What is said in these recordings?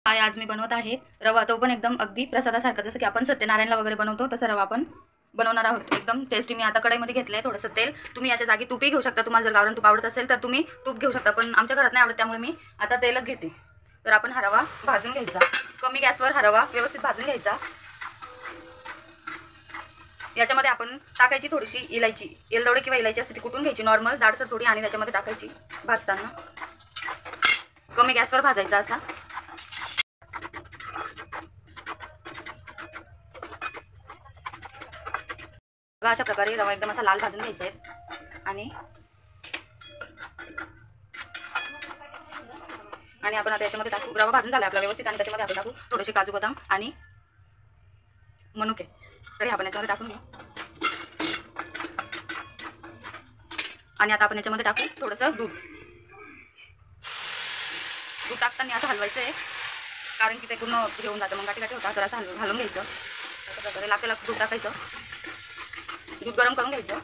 आज मी बनवत आहे रवा, तो पण एकदम अगदी प्रसादासारखा, जसं की आपण सत्यनारायणला वगैरे बनवतो तसं रवा आपण बनवणार आहोत. एकदम टेस्टी. मी आता कढईमध्ये घेतलंय थोडंसं तेल. तुम्ही याच्या जागी तूपही घेऊ शकता. तुम्हाला जर गावरान तूप आवडत असेल तर तुम्ही तूप घेऊ शकता, पण आमच्या घरात नाही आवडत त्यामुळे मी आता तेलच घेते. तर आपण हा रवा भाजून घ्यायचा. कमी गॅसवर हा रवा व्यवस्थित भाजून घ्यायचा. याच्यामध्ये आपण टाकायची थोडीशी इलायची, एलदोडे किंवा इलायची असते ती कुटून घ्यायची नॉर्मल जाडसर थोडी, आणि त्याच्यामध्ये टाकायची भाजताना. कमी गॅसवर भाजायचा असा. अशा प्रकारे रवा एकदम असा लाल भाजून घ्यायचा आहे. आणि आपण आता याच्यामध्ये टाकू. रवा भाजून झाला आपला व्यवस्थित, आणि त्याच्यामध्ये आपण टाकू थोडेसे काजू बदाम आणि मनुके. तरी आपण याच्यामध्ये टाकून घेऊ. आणि आता आपण याच्यामध्ये टाकू थोडंसं दूध. दूध टाकताना असं हलवायचं आहे, कारण की ते पूर्ण घेऊन जातं मग गाठी होता. तर असं घालून घ्यायचं. अशा प्रकारे लागेल दूध टाकायचं. दूध गरम करून घ्यायचं.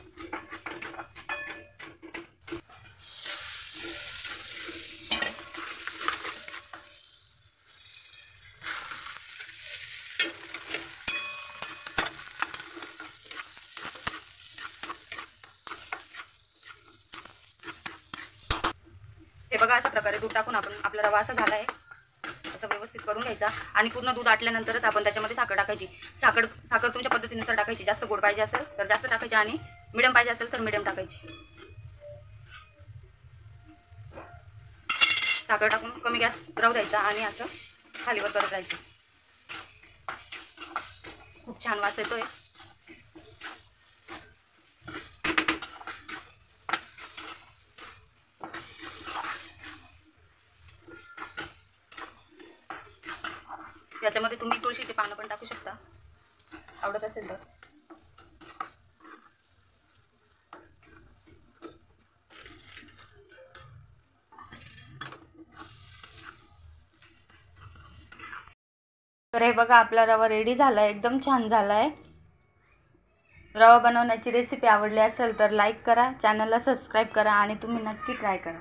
हे बघा, अशा प्रकारे दूध टाकून आपण आपला रवा असा झाला आहे. असं व्यवस्थित करून घ्यायचा. आणि पूर्ण दूध आटल्यानंतरच आपण त्याच्यामध्ये साखर टाकायची. साखर तुमच्या पद्धतीनुसार टाकायची. जास्त गोड पाहिजे असेल तर जास्त टाकायची, आणि मिडियम पाहिजे असेल तर मिडियम टाकायची. साखर टाकून कमी गॅस राहू द्यायचा आणि असं खालीवर करत राहायचं. खूप छान वास येतोय. याच्यामध्ये तुम्ही तुळशीचे पानं पण टाकू शकता, आवडत असेल तर. तर हे बघा, आपला रवा रेडी झाला आहे. एकदम छान झाला आहे. रवा बनवण्याची रेसिपी आवडली असेल तर लाईक करा, चॅनलला सबस्क्राईब करा, आणि तुम्ही नक्की ट्राय करा.